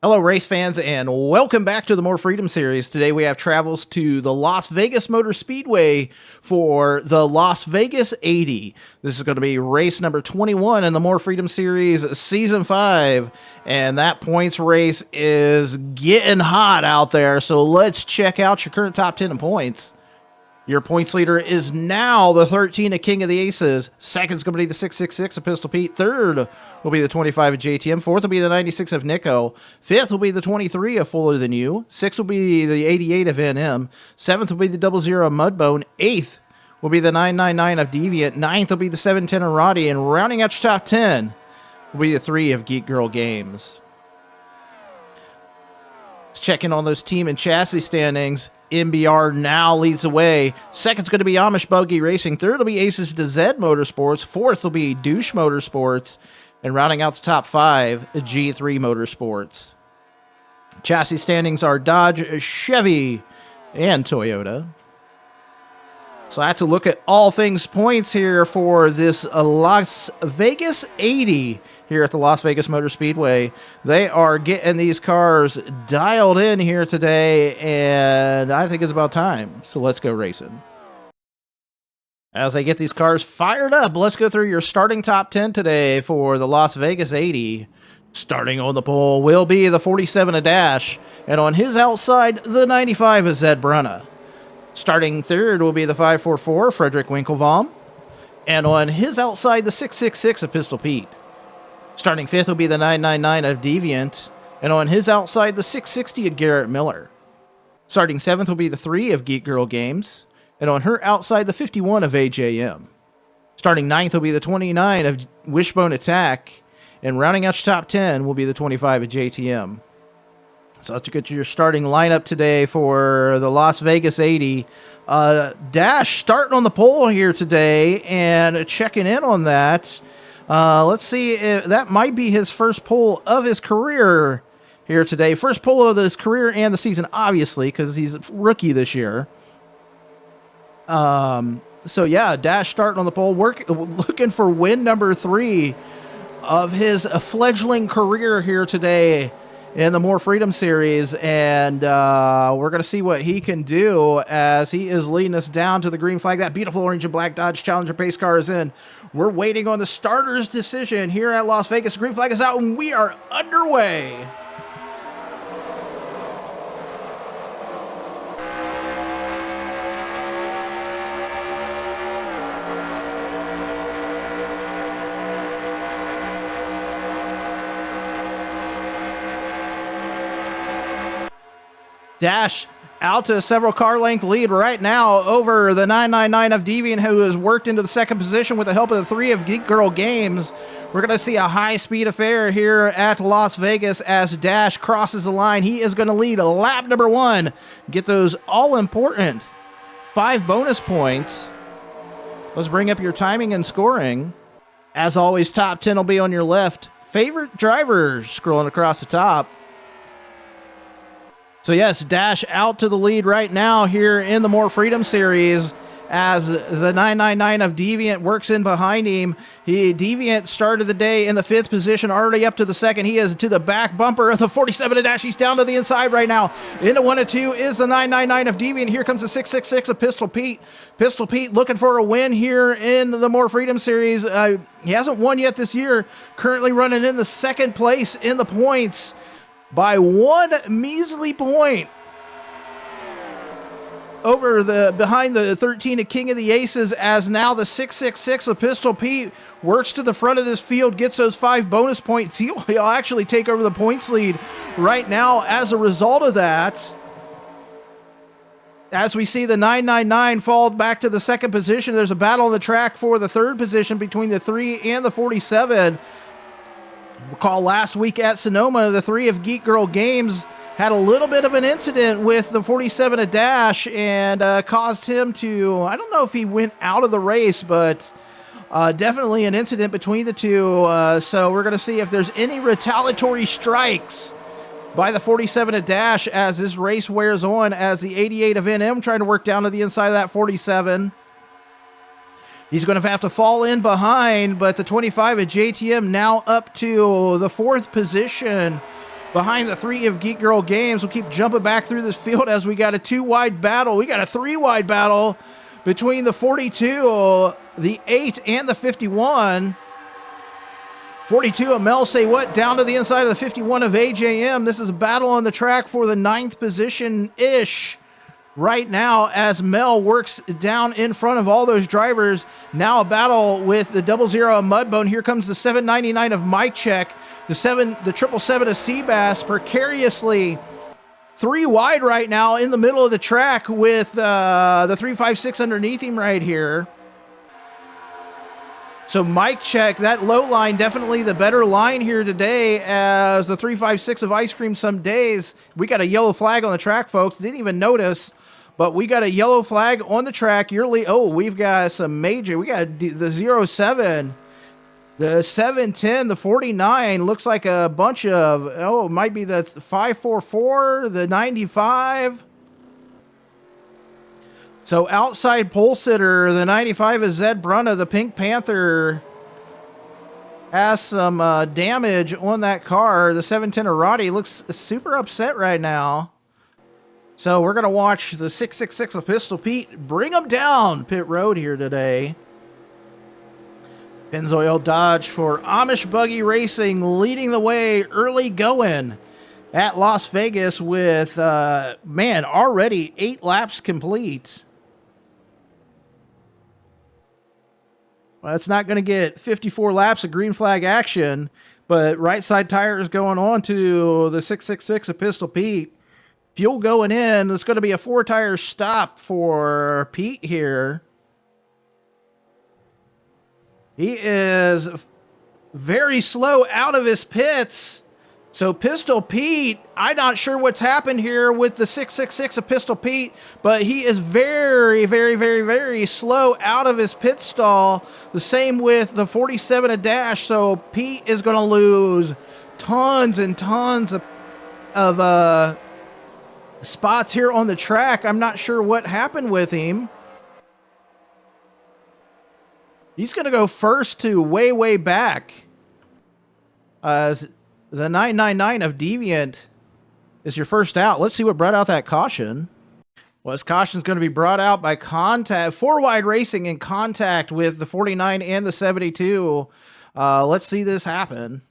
Hello, race fans, and welcome back to the More Freedom Series. Today we have travels to the Las Vegas Motor Speedway for the Las Vegas 80. This is going to be race number 21 in the More Freedom Series Season 5, and that points race is getting hot out there, so let's check out your current top 10 in points. Your points leader is now the 13 of King of the Aces. Second's going to be the 666 of Pistol Pete. Third will be the 25 of JTM. Fourth will be the 96 of Nico. Fifth will be the 23 of Fuller Than You. Sixth will be the 88 of NM. Seventh will be the 00 of Mudbone. Eighth will be the 999 of Deviant. Ninth will be the 710 of Roddy. And rounding out your top 10 will be the 3 of Geek Girl Games. Let's check in on those team and chassis standings. MBR now leads the way. Second's going to be Amish Buggy Racing. Third will be Aces to Z Motorsports. Fourth will be Douche Motorsports. And rounding out the top 5, G3 Motorsports. Chassis standings are Dodge, Chevy, and Toyota. So that's a look at all things points here for this Las Vegas 80 here at the Las Vegas Motor Speedway. They are getting these cars dialed in here today, and I think it's about time. So let's go racing. As they get these cars fired up, let's go through your starting top 10 today for the Las Vegas 80. Starting on the pole will be the 47 of Dash, and on his outside, the 95 of Zed Brunna. Starting third will be the 544, Frederick Winklebaum. And on his outside, the 666 of Pistol Pete. Starting fifth will be the 999 of Deviant. And on his outside, the 660 of Garrett Miller. Starting seventh will be the 3 of Geek Girl Games. And on her outside, the 51 of AJM. Starting ninth will be the 29 of Wishbone Attack. And rounding out your top 10 will be the 25 of JTM. So let's get your starting lineup today for the Las Vegas 80. Dash starting on the pole here today and checking in on that. Let's see if that might be his first pole of his career here today. First pole of his career and the season, obviously, because he's a rookie this year. So yeah, Dash starting on the pole, looking for win number 3 of his fledgling career here today in the More Freedom Series, and we're going to see what he can do as he is leading us down to the green flag. That beautiful orange and black Dodge Challenger pace car is in. We're waiting on the starter's decision here at Las Vegas. The green flag is out, and we are underway. Dash out to several car length lead right now over the 999 of Deviant, who has worked into the second position with the help of the 3 of Geek Girl Games. We're going to see a high-speed affair here at Las Vegas as Dash crosses the line. He is going to lead lap number 1. Get those all-important 5 bonus points. Let's bring up your timing and scoring. As always, top 10 will be on your left. Favorite driver scrolling across the top. So yes, Dash out to the lead right now here in the More Freedom Series as the 999 of Deviant works in behind him. Deviant started the day in the 5th position, already up to the 2nd. He is to the back bumper of the 47 of Dash. He's down to the inside right now. Into 1 and 2 is the 999 of Deviant. Here comes the 666 of Pistol Pete. Pistol Pete looking for a win here in the More Freedom Series. He hasn't won yet this year. Currently running in the 2nd place in the points by 1 measly point over behind the 13 of King of the Aces, as now the 666 of Pistol Pete works to the front of this field, gets those 5 bonus points. He'll actually take over the points lead right now as a result of that. As we see the 999 fall back to the 2nd position, there's a battle on the track for the 3rd position between the 3 and the 47. Recall last week at Sonoma, the 3 of Geek Girl Games had a little bit of an incident with the 47 of Dash and caused him to, I don't know if he went out of the race, but definitely an incident between the two. So we're going to see if there's any retaliatory strikes by the 47 of Dash as this race wears on, as the 88 of NM trying to work down to the inside of that 47. He's going to have to fall in behind, but the 25 of JTM now up to the 4th position behind the 3 of Geek Girl Games. We'll keep jumping back through this field as we got a 2-wide battle. We got a 3-wide battle between the 42, the 8, and the 51. 42 of Mel Say What down to the inside of the 51 of AJM. This is a battle on the track for the 9th position-ish right now as Mel works down in front of all those drivers. Now a battle with the 00 of Mudbone. Here comes the 799 of Mike Check. The 777 of Seabass precariously 3 wide right now in the middle of the track with the 356 underneath him right here. So Mike Check, that low line, definitely the better line here today as the 356 of Ice Cream Some Days. We got a yellow flag on the track, folks. Didn't even notice, but we got a yellow flag on the track. We've got some major. We got the 07, the 710, the 49. Looks like a bunch of, it might be the 544, the 95. So outside pole sitter, the 95 is Zed Brunna. The Pink Panther has some damage on that car. The 710 of Roddy looks super upset right now. So we're going to watch the 666 of Pistol Pete bring him down pit road here today. Pennzoil Dodge for Amish Buggy Racing leading the way early going at Las Vegas with, already 8 laps complete. Well, it's not going to get 54 laps of green flag action, but right side tires going on to the 666 of Pistol Pete. Fuel going in. It's going to be a 4-tire stop for Pete here. He is very slow out of his pits. So Pistol Pete, I'm not sure what's happened here with the 666 of Pistol Pete, but he is very, very, very, very slow out of his pit stall. The same with the 47 of Dash. So Pete is going to lose tons and tons of spots here on the track. I'm not sure what happened with him. He's going to go first to way, way back. The 999 of Deviant is your first out. Let's see what brought out that caution. Well, this caution is going to be brought out by contact, 4-wide racing in contact with the 49 and the 72. Let's see this happen.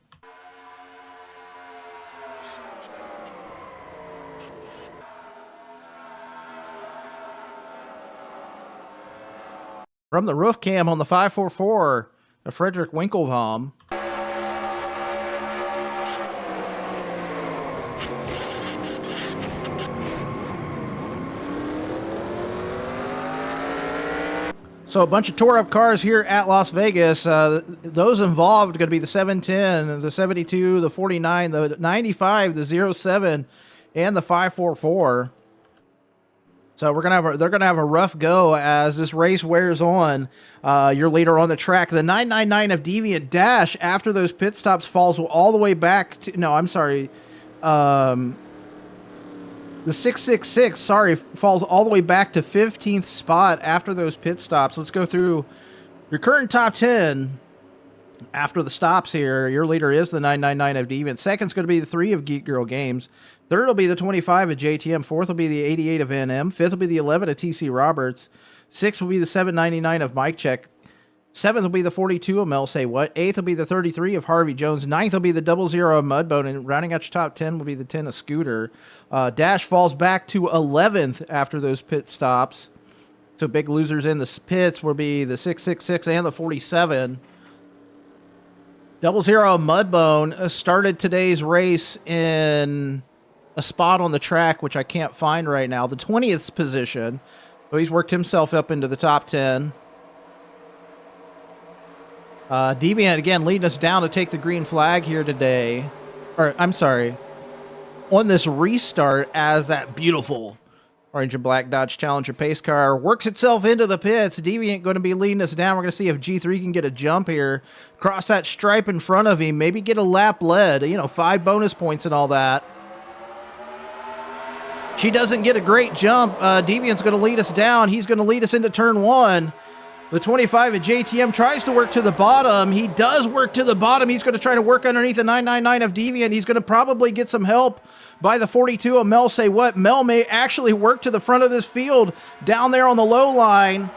From the roof cam on the 544 of Frederick Winklebaum. So a bunch of tore-up cars here at Las Vegas. Those involved are going to be the 710, the 72, the 49, the 95, the 07, and the 544. So they're gonna have a rough go as this race wears on. Your leader on the track, the 999 of Deviant Dash, after those pit stops falls all the way back to. No, I'm sorry. The 666, falls all the way back to 15th spot after those pit stops. Let's go through your current top 10 after the stops here. Your leader is the 999 of Deviant. Second's going to be the 3 of Geek Girl Games. Third will be the 25 of JTM. Fourth will be the 88 of NM. Fifth will be the 11 of TC Roberts. Sixth will be the 799 of Mike Check. Seventh will be the 42 of Mel Say What. Eighth will be the 33 of Harvey Jones. Ninth will be the 00 of Mudbone. And rounding out your top 10 will be the 10 of Scooter. Dash falls back to 11th after those pit stops. So big losers in the pits will be the 666 and the 47. 00 of Mudbone started today's race in a spot on the track, which I can't find right now. The 20th position. So he's worked himself up into the top 10. Deviant, again, leading us down to take the green flag here today. Or, I'm sorry. On this restart as that beautiful orange and black Dodge Challenger pace car works itself into the pits. Deviant going to be leading us down. We're going to see if G3 can get a jump here. Cross that stripe in front of him. Maybe get a lap led. 5 bonus points and all that. She doesn't get a great jump. Deviant's going to lead us down. He's going to lead us into turn 1. The 25 at JTM tries to work to the bottom. He does work to the bottom. He's going to try to work underneath the 999 of Deviant. He's going to probably get some help by the 42 of Mel Say What. Mel may actually work to the front of this field down there on the low line.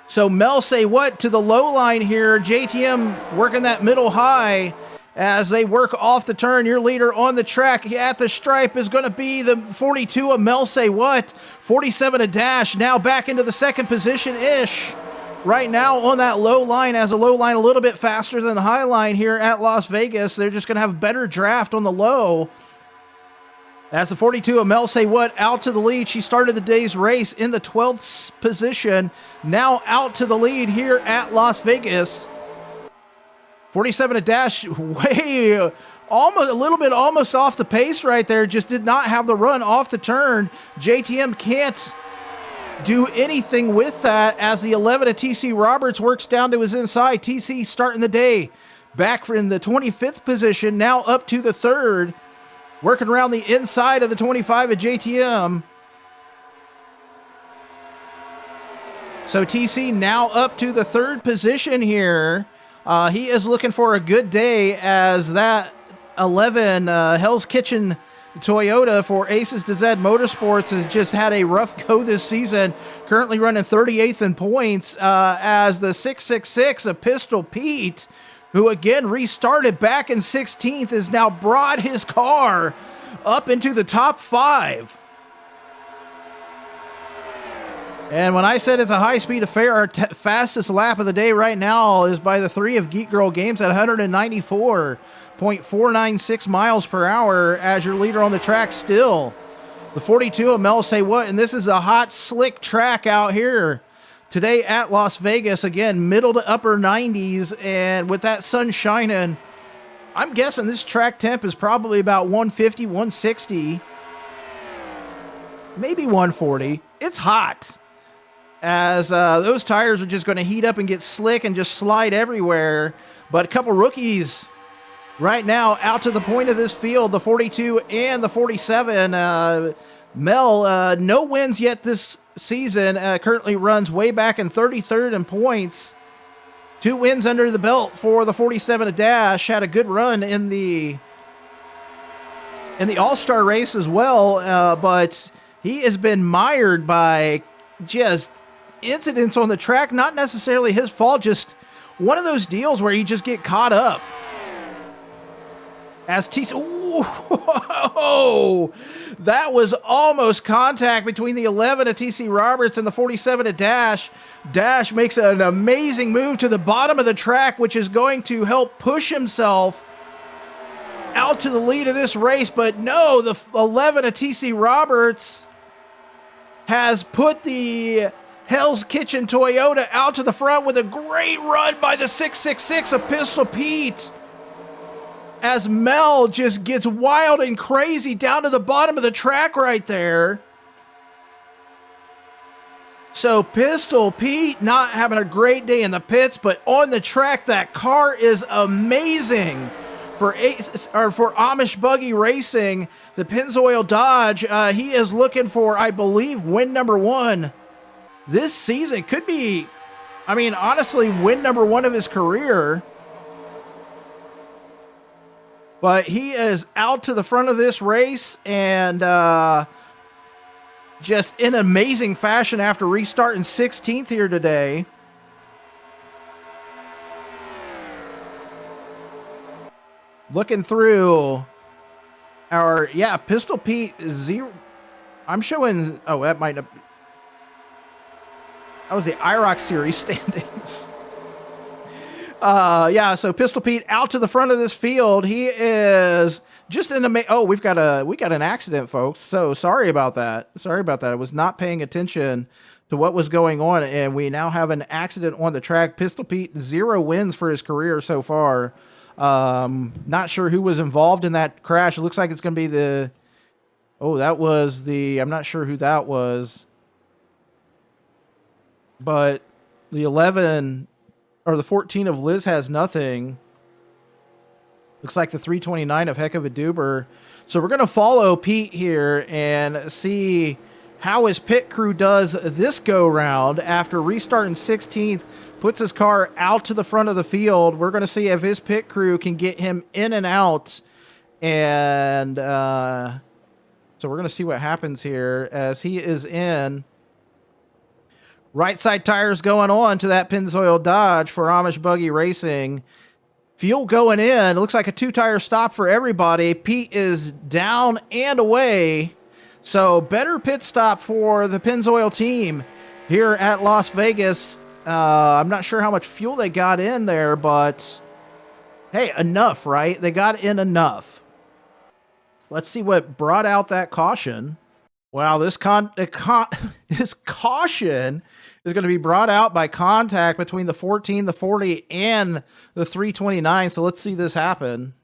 So Mel Say What to the low line here. JTM working that middle high as they work off the turn. Your leader on the track at the stripe is going to be the 42 of Mel Say What. 47 a dash, now back into the second position-ish. Right now on that low line, as a low line a little bit faster than the high line here at Las Vegas. They're just going to have a better draft on the low. As the 42 of Mel Say What out to the lead. She started the day's race in the 12th position. Now out to the lead here at Las Vegas. 47 a dash, way almost a little bit almost off the pace right there. Just did not have the run off the turn. JTM can't do anything with that as the 11 of TC Roberts works down to his inside. TC starting the day back from the 25th position, now up to the third, working around the inside of the 25 of JTM. So TC now up to the third position here. He is looking for a good day as that 11 Hell's Kitchen Toyota for Aces to Zed Motorsports has just had a rough go this season, currently running 38th in points as the 666 of Pistol Pete, who again restarted back in 16th, has now brought his car up into the top 5. And when I said it's a high-speed affair, our fastest lap of the day right now is by the 3 of Geek Girl Games at 194.496 miles per hour as your leader on the track still. The 42 of Mel Say What, and this is a hot, slick track out here today at Las Vegas. Again, middle to upper 90s, and with that sun shining, I'm guessing this track temp is probably about 150, 160, maybe 140. It's hot. As those tires are just going to heat up and get slick and just slide everywhere. But a couple rookies right now out to the point of this field, the 42 and the 47. Mel, no wins yet this season, currently runs way back in 33rd in points. 2 wins under the belt for the 47 a dash. Had a good run in the All-Star race as well, but he has been mired by just incidents on the track, not necessarily his fault, just one of those deals where you just get caught up. As TC, whoa, that was almost contact between the 11 of TC Roberts and the 47 of Dash. Dash makes an amazing move to the bottom of the track, which is going to help push himself out to the lead of this race. But no, the 11 of TC Roberts has put the Hell's Kitchen Toyota out to the front with a great run by the 666 of Pistol Pete. As Mel just gets wild and crazy down to the bottom of the track right there. So Pistol Pete not having a great day in the pits, but on the track, that car is amazing for Amish Buggy Racing, the Pennzoil Dodge. He is looking for, I believe, win number 1 this season. Could be, I mean, honestly, win number 1 of his career. But he is out to the front of this race and just in amazing fashion after restarting 16th here today. Looking through our, Pistol Pete 0. I'm showing, that might have, that was the IROC series standings. So Pistol Pete out to the front of this field. He is just in the we got an accident, folks. So sorry about that. I was not paying attention to what was going on, and we now have an accident on the track. Pistol Pete 0 wins for his career so far. Not sure who was involved in that crash. It looks like it's going to be I'm not sure who that was, but the 11 or the 14 of Liz Has Nothing. Looks like the 329 of Heck of a Duber. So we're going to follow Pete here and see how his pit crew does this go round after restarting 16th, puts his car out to the front of the field. We're going to see if his pit crew can get him in and out. And so we're going to see what happens here as he is in. Right side tires going on to that Pennzoil Dodge for Amish Buggy Racing. Fuel going in. It looks like a 2-tire stop for everybody. Pete is down and away. So better pit stop for the Pennzoil team here at Las Vegas. I'm not sure how much fuel they got in there, but hey, enough, right? They got in enough. Let's see what brought out that caution. Wow, this this caution is going to be brought out by contact between the 14, the 40, and the 329. So let's see this happen.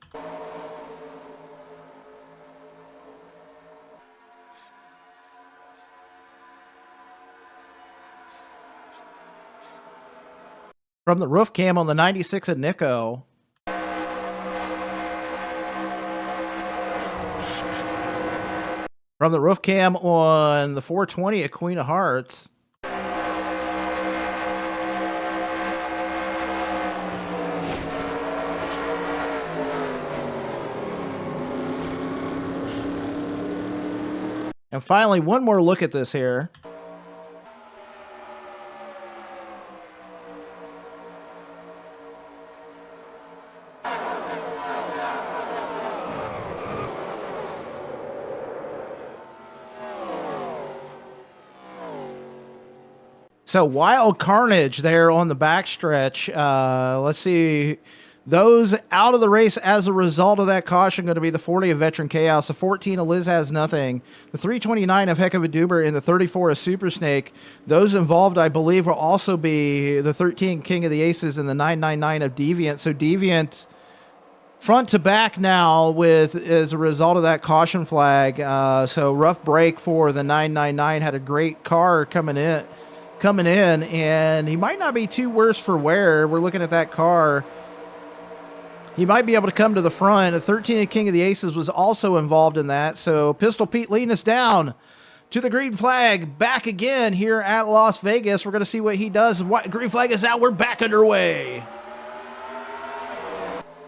From the roof cam on the 96 at Nico. From the roof cam on the 420 at Queen of Hearts. And finally, one more look at this here. So wild carnage there on the backstretch. Let's see. Those out of the race as a result of that caution going to be the 40 of Veteran Chaos, the 14 of Liz Has Nothing, the 329 of Heck of a Duber, and the 34 of Super Snake. Those involved, I believe, will also be the 13 King of the Aces and the 999 of Deviant. So Deviant front to back now with as a result of that caution flag. So rough break for the 999. Had a great car coming in, and he might not be too worse for wear. We're looking at that car. He might be able to come to the front. A 13 King of the Aces was also involved in that. So Pistol Pete leading us down to the green flag. Back again here at Las Vegas. We're going to see what he does. Green flag is out. We're back underway.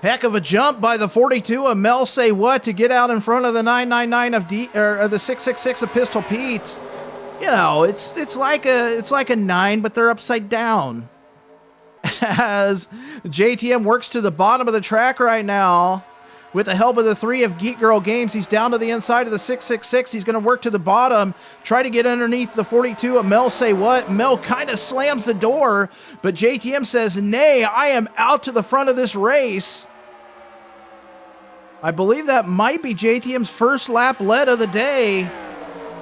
Heck of a jump by the 42 of Mel Say What to get out in front of the 999 of the 666 of Pistol Pete. You know, it's like a 9, but they're upside down. As JTM works to the bottom of the track right now with the help of the 3 of Geek Girl Games. He's down to the inside of the 666. He's going to work to the bottom, try to get underneath the 42 of Mel Say What. Mel kind of slams the door, but JTM says, nay, I am out to the front of this race. I believe that might be JTM's first lap lead of the day,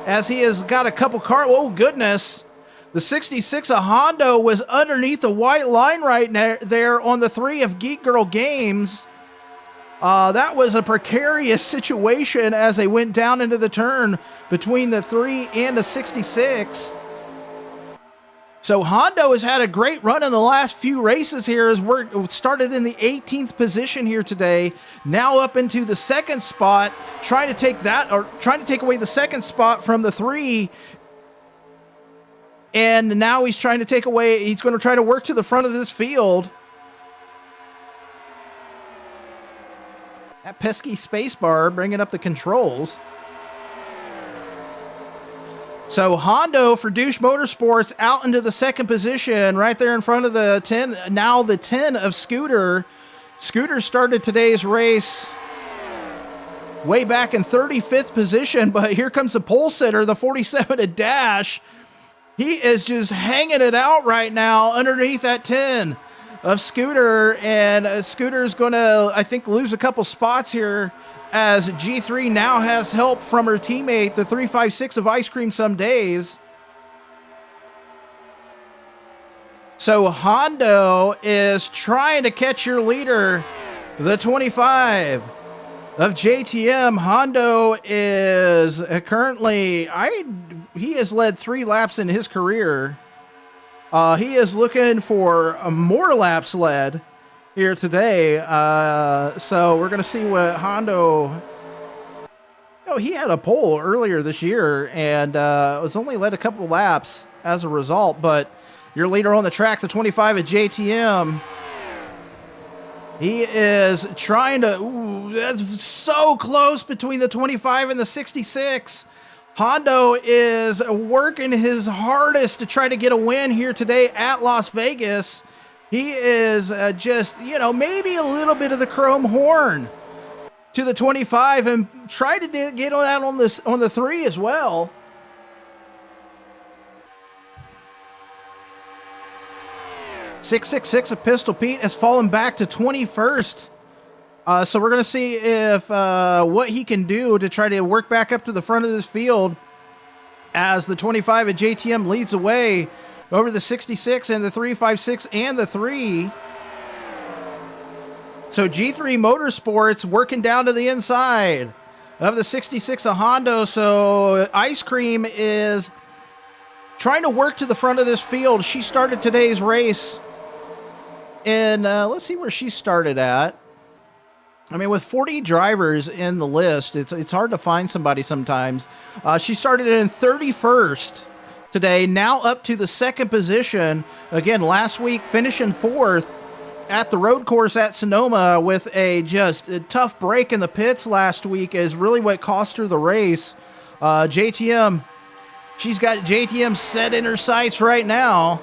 as he has got a couple cars. Oh, goodness. The 66 of Hondo was underneath the white line right there on the 3 of Geek Girl Games. That was a precarious situation as they went down into the turn between the 3 and the 66. So Hondo has had a great run in the last few races here, as we're started in the 18th position here today, now up into the second spot, trying to take away the second spot from the 3. And now he's trying to he's going to try to work to the front of this field. That pesky spacebar bringing up the controls. So Hondo for Douche Motorsports out into the second position, right there in front of the 10. Now the 10 of Scooter. Scooter started today's race way back in 35th position, but here comes the pole sitter, the 47 of Dash. He is just hanging it out right now underneath that 10 of Scooter, and Scooter's going to, I think, lose a couple spots here, as G3 now has help from her teammate, the 356 of Ice Cream Some Days. So Hondo is trying to catch your leader, the 25 of JTM. Hondo is currently, he has led 3 laps in his career. He is looking for more laps led here today. So we're going to see what Hondo, know, he had a pole earlier this year and was only led a couple of laps as a result. But your leader on the track, the 25 at JTM, he is trying to... Ooh, that's so close between the 25 and the 66. Hondo is working his hardest to try to get a win here today at Las Vegas. He is just, you know, maybe a little bit of the chrome horn to the 25 and try to get on that on the 3 as well. .666 of Pistol Pete has fallen back to 21st. So we're going to see if what he can do to try to work back up to the front of this field as the 25 at JTM leads away over the 66 and the 356 and the 3. So G3 Motorsports working down to the inside of the 66 of Hondo. So Ice Cream is trying to work to the front of this field. She started today's race. And let's see where she started at. I mean, with 40 drivers in the list, it's hard to find somebody sometimes. She started in 31st today, now up to the 2nd position. Again, last week finishing 4th at the road course at Sonoma with a tough break in the pits last week is really what cost her the race. JTM, she's got JTM set in her sights right now.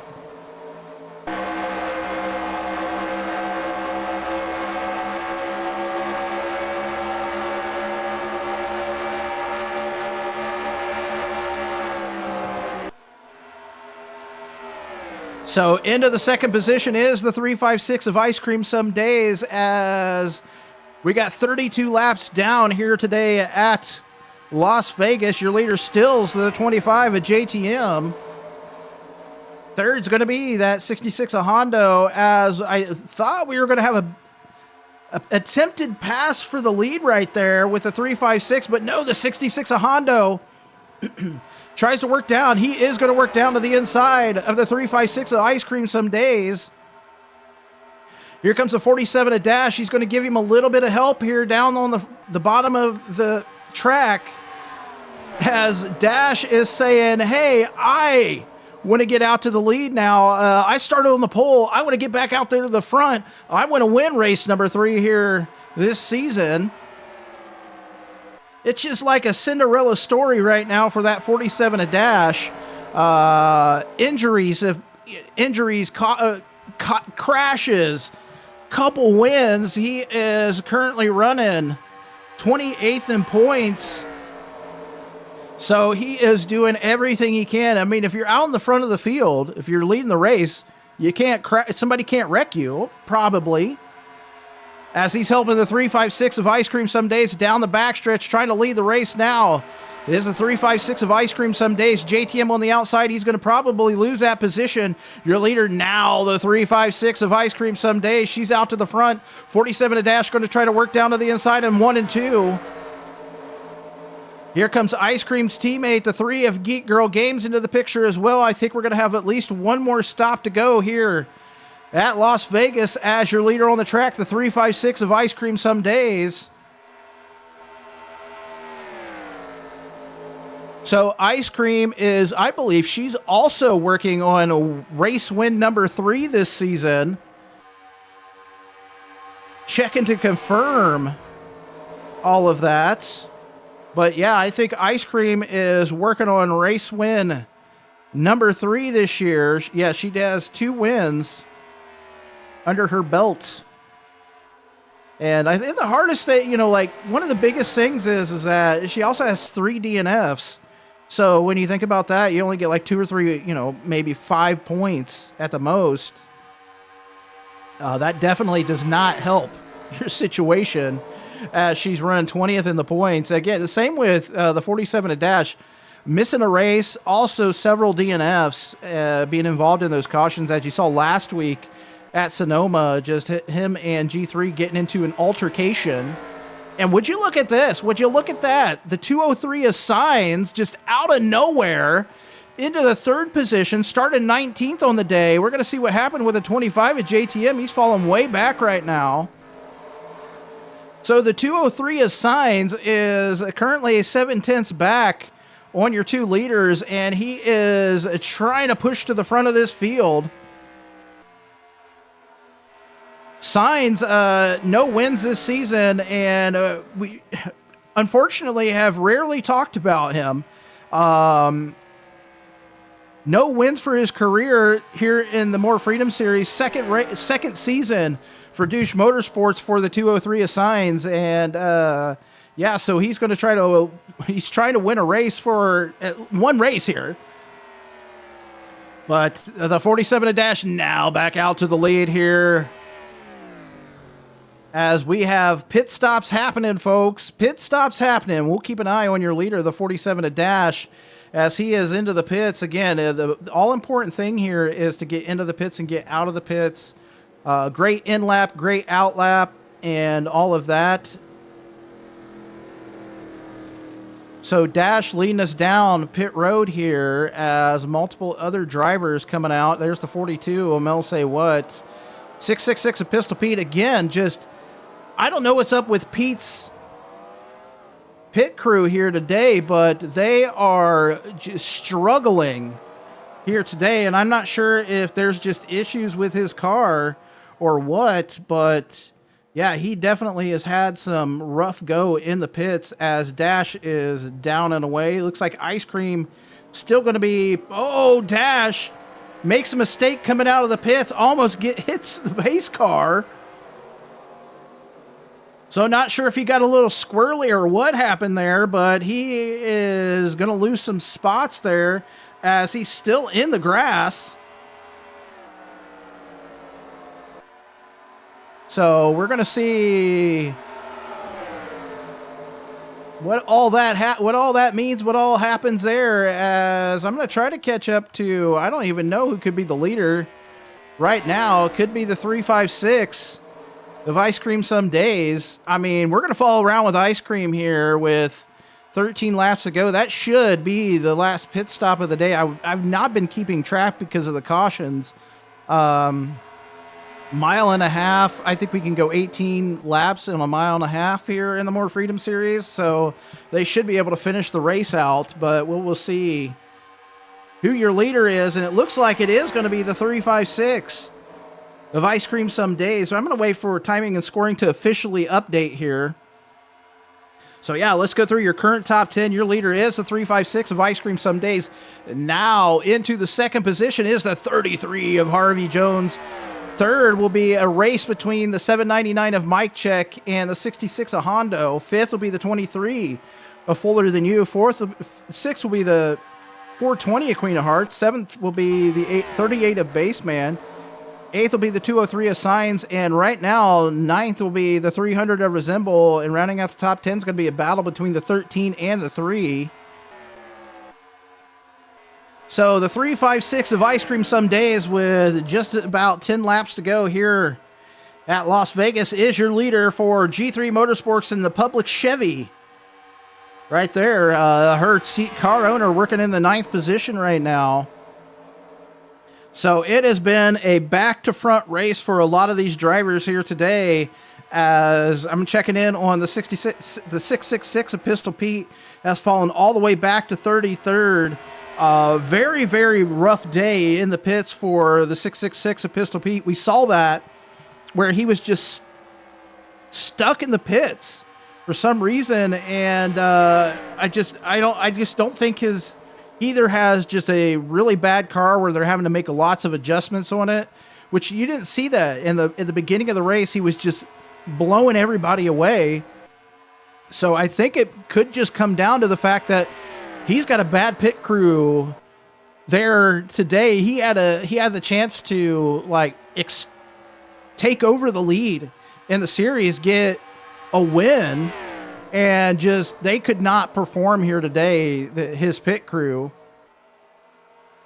So into the 2nd position is the 356 of Ice Cream some days, as we got 32 laps down here today at Las Vegas. Your leader still's the 25 at JTM. Third's going to be that 66 of Hondo, as I thought we were going to have a attempted pass for the lead right there with the 356, but no, the 66 of Hondo tries to work down. He is going to work down to the inside of the 356 of Ice Cream some days. Here comes the 47 of Dash. He's going to give him a little bit of help here down on the bottom of the track, as Dash is saying, hey, I want to get out to the lead now. I started on the pole. I want to get back out there to the front. I want to win race number 3 here this season. It's just like a Cinderella story right now for that 47 of Dash. Injuries, crashes, couple wins. He is currently running 28th in points. So he is doing everything he can. I mean, if you're out in the front of the field, if you're leading the race, somebody can't wreck you, probably. As he's helping the 356 of Ice Cream some days down the backstretch, trying to lead the race now. It is the 356 of Ice Cream some days. JTM on the outside. He's going to probably lose that position. Your leader now, the 356 of Ice Cream some days. She's out to the front. 47 of Dash going to try to work down to the inside in 1 and 2. Here comes Ice Cream's teammate, the 3 of Geek Girl Games, into the picture as well. I think we're going to have at least one more stop to go here at Las Vegas, as your leader on the track, the 356 of Ice Cream some days. So Ice Cream is, I believe, she's also working on race win number 3 this season. Checking to confirm all of that. But yeah, I think Ice Cream is working on race win number 3 this year. Yeah, she has 2 wins under her belt. And I think the hardest thing, you know, like one of the biggest things is that she also has 3 DNFs. So when you think about that, you only get like 2 or 3, you know, maybe 5 points at the most. That definitely does not help your situation, as she's running 20th in the points. Again, the same with the 47 at Dash. Missing a race, also several DNFs, being involved in those cautions, as you saw last week at Sonoma, just him and G3 getting into an altercation. And would you look at this? Would you look at that? The 203 of Signs just out of nowhere into the 3rd position, started 19th on the day. We're going to see what happened with the 25 at JTM. He's falling way back right now. So the 203 of Signs is currently 7/10 back on your two leaders, and he is trying to push to the front of this field. Signs, no wins this season, and we unfortunately have rarely talked about him. No wins for his career here in the More Freedom Series. Second season for Douche Motorsports for the 203 of Signs, and yeah, so he's going to trying to win a race for one race here. But the 47 of Dash now back out to the lead here, as we have pit stops happening, folks. Pit stops happening. We'll keep an eye on your leader, the 47 of Dash, as he is into the pits. Again, the all-important thing here is to get into the pits and get out of the pits. Great in-lap, great out-lap, and all of that. So Dash leading us down pit road here as multiple other drivers coming out. There's the 42, Omel Say What. 666 of Pistol Pete. Again, just, I don't know what's up with Pete's pit crew here today, but they are just struggling here today, and I'm not sure if there's just issues with his car or what, but yeah, he definitely has had some rough go in the pits as Dash is down and away. Looks like Ice Cream still going to be, oh, Dash makes a mistake coming out of the pits, almost hits the base car. So not sure if he got a little squirrely or what happened there, but he is going to lose some spots there as he's still in the grass. So we're going to see what all that means, what all happens there, as I'm going to try to catch up to, I don't even know who could be the leader right now. It could be the 356 of Ice Cream some days. I mean, we're going to follow around with Ice Cream here with 13 laps to go. That should be the last pit stop of the day. I've not been keeping track because of the cautions. Mile and a half. I think we can go 18 laps in a mile and a half here in the More Freedom Series. So they should be able to finish the race out, but we'll see who your leader is. And it looks like it is going to be the 356 of Ice Cream some days. So I'm going to wait for timing and scoring to officially update here. So yeah, let's go through your current top 10. Your leader is the 356 of Ice Cream some days. Now into the second position is the 33 of Harvey Jones. Third will be a race between the 799 of Mike Check and the 66 of Hondo. Fifth will be the 23 of Fuller Than You. Sixth will be the 420 of Queen of Hearts. Seventh will be the 38 of Baseman. Eighth will be the 203 of Signs. And right now, ninth will be the 300 of Resemble. And rounding out the top 10 is going to be a battle between the 13 and the 3. So the 356 of Ice Cream some days with just about 10 laps to go here at Las Vegas is your leader for G3 Motorsports in the public Chevy. Right there, her car owner working in the 9th position right now. So it has been a back-to-front race for a lot of these drivers here today, as I'm checking in on the 666 of Pistol Pete has fallen all the way back to 33rd. Very, very rough day in the pits for the 666 of Pistol Pete. We saw that where he was just stuck in the pits for some reason, and I just don't think he either has just a really bad car where they're having to make lots of adjustments on it, which you didn't see that in the beginning of the race. He was just blowing everybody away. So I think it could just come down to the fact that he's got a bad pit crew there today. He had the chance to take over the lead in the series, get a win, and just they could not perform here today, his pit crew.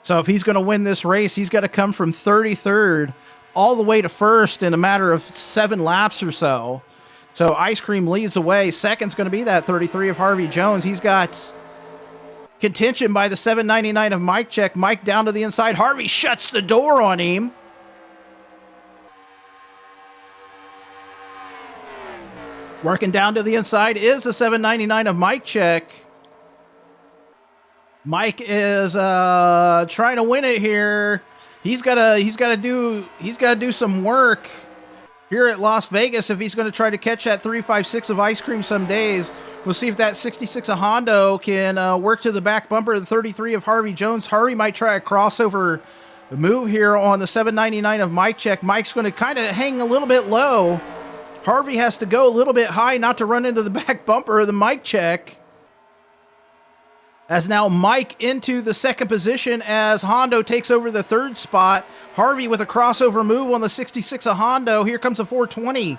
So if he's going to win this race, he's got to come from 33rd all the way to first in a matter of 7 laps or so. So Ice Cream leads the way. Second's going to be that 33 of Harvey Jones. He's got contention by the 799 of Mike Check. Mike down to the inside. Harvey shuts the door on him. Working down to the inside is the 799 of Mike Check. Mike is trying to win it here. He's gotta do some work here at Las Vegas if he's going to try to catch that 356 of Ice Cream some days. We'll see if that 66 of Hondo can work to the back bumper. The 33 of Harvey Jones. Harvey might try a crossover move here on the 799 of Mike Check. Mike's going to kind of hang a little bit low. Harvey has to go a little bit high not to run into the back bumper of the Mike Check. As now Mike into the second position as Hondo takes over the third spot. Harvey with a crossover move on the 66 of Hondo. Here comes a 420.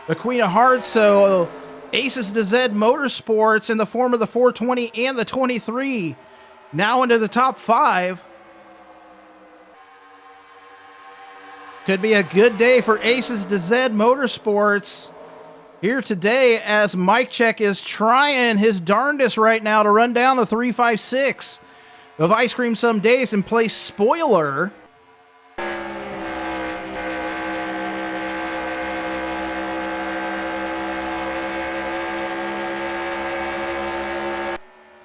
The Queen of Hearts. So Aces to Zed Motorsports in the form of the 420 and the 23. Now into the top 5. Could be a good day for Aces to Zed Motorsports here today as Mike Check is trying his darndest right now to run down the 356 of Ice Cream some days and play spoiler.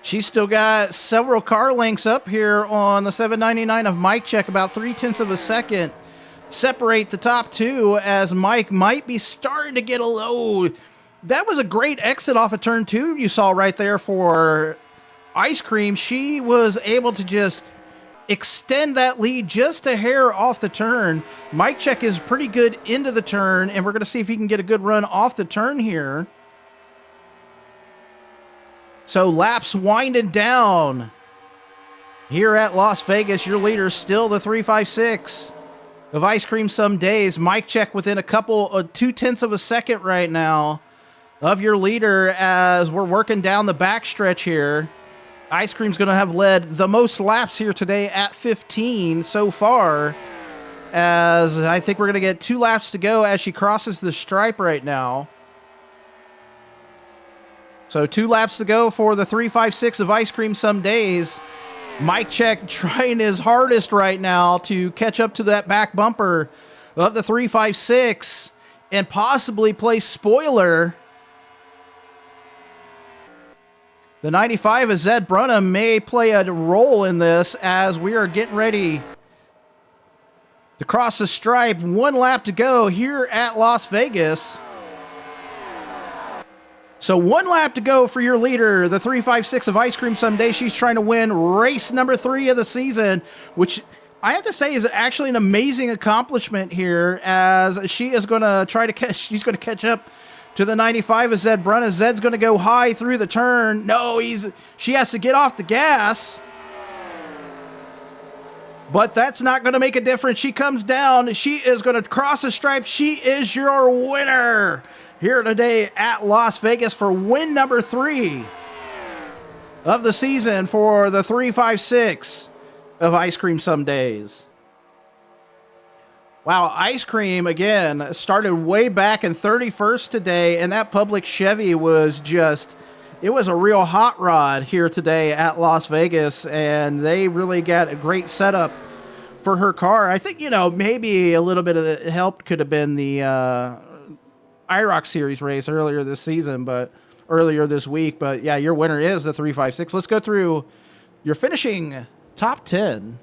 She's still got several car lengths up here on the 799 of Mike Check, about 0.3 of a second. Separate the top two as Mike might be starting to get a low. That was a great exit off of turn 2 you saw right there for Ice Cream. She was able to just extend that lead just a hair off the turn. Mike Check is pretty good into the turn, and we're going to see if he can get a good run off the turn here. So laps winding down here at Las Vegas. Your leader still the 356 of Ice Cream some days. Mike Check within a couple of 0.2 of a second right now of your leader as we're working down the backstretch here. Ice Cream's going to have led the most laps here today at 15 so far, as I think we're going to get 2 laps to go as she crosses the stripe right now. So 2 laps to go for the 356 of Ice Cream some days. Mike Check trying his hardest right now to catch up to that back bumper of the 356 and possibly play spoiler. The 95 of Zed Brunham may play a role in this as we are getting ready to cross the stripe. 1 lap to go here at Las Vegas. So 1 lap to go for your leader, the 356 of Ice Cream someday. She's trying to win race number 3 of the season, which I have to say is actually an amazing accomplishment here, as she is going to try to catch. She's going to catch up to the 95 of Zed Brunna. Zed's going to go high through the turn. No, she has to get off the gas. But that's not going to make a difference. She comes down. She is going to cross the stripe. She is your winner here today at Las Vegas for win number 3 of the season for the 356 of Ice Cream some days. Wow, Ice Cream, again, started way back in 31st today, and that public Chevy was just, it was a real hot rod here today at Las Vegas, and they really got a great setup for her car. I think, maybe a little bit of the help could have been the IROC Series race earlier this week, but yeah, your winner is the 356. Let's go through your finishing top 10.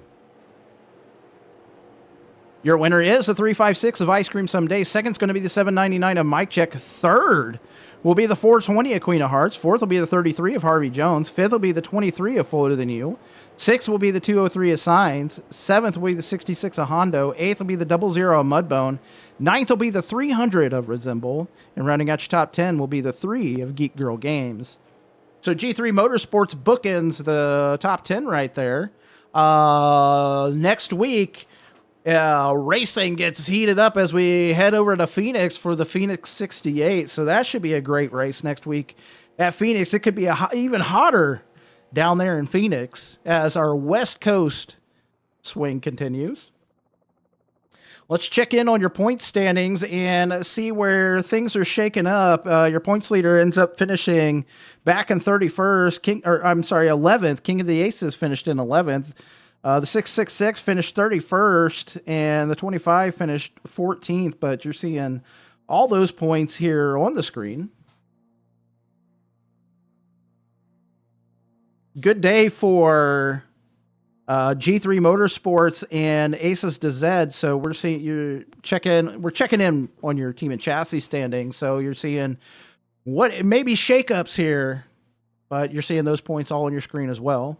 Your winner is the 356 of Ice Cream someday. Second's going to be the 799 of Mike Check. Third will be the 420 of Queen of Hearts. Fourth will be the 33 of Harvey Jones. Fifth will be the 23 of Fuller Than You. Sixth will be the 203 of Signs. Seventh will be the 66 of Hondo. Eighth will be the 00 of Mudbone. Ninth will be the 300 of Resemble. And rounding out your top 10 will be the 3 of Geek Girl Games. So G3 Motorsports bookends the top 10 right there. Next week, racing gets heated up as we head over to Phoenix for the Phoenix 68. So that should be a great race next week at Phoenix. It could be even hotter down there in Phoenix as our West Coast swing continues. Let's check in on your point standings and see where things are shaking up. Your points leader ends up finishing back in 31st. 11th. King of the Aces finished in 11th. The 666 finished 31st, and the 25 finished 14th, but you're seeing all those points here on the screen. good day for G3 Motorsports and Aces to Z. So we're checking in on your team and chassis standing. So you're seeing what maybe shakeups here, but you're seeing those points all on your screen as well.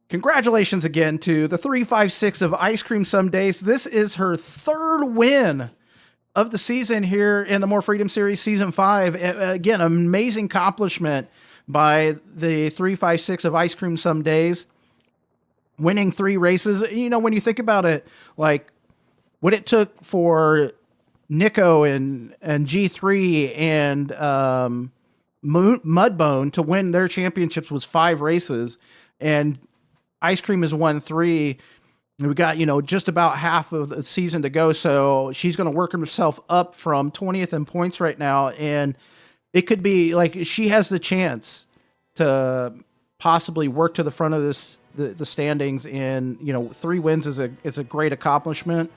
Congratulations again to the 356 of Ice Cream Some Days. This is her third win of the season here in the More Freedom Series Season 5. Again, amazing accomplishment by the 356 of Ice Cream Some Days, winning 3 races. You know, when you think about it, like what it took for Nico and G3 and Mudbone to win their championships was 5 races, and Ice Cream has won 3. We got, just about half of the season to go, so she's going to work herself up from 20th in points right now, and it could be like she has the chance to possibly work to the front of the standings. And 3 wins is a great accomplishment,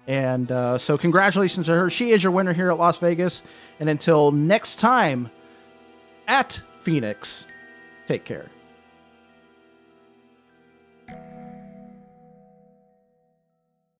and so congratulations to her. She is your winner here at Las Vegas, and until next time at Phoenix, take care.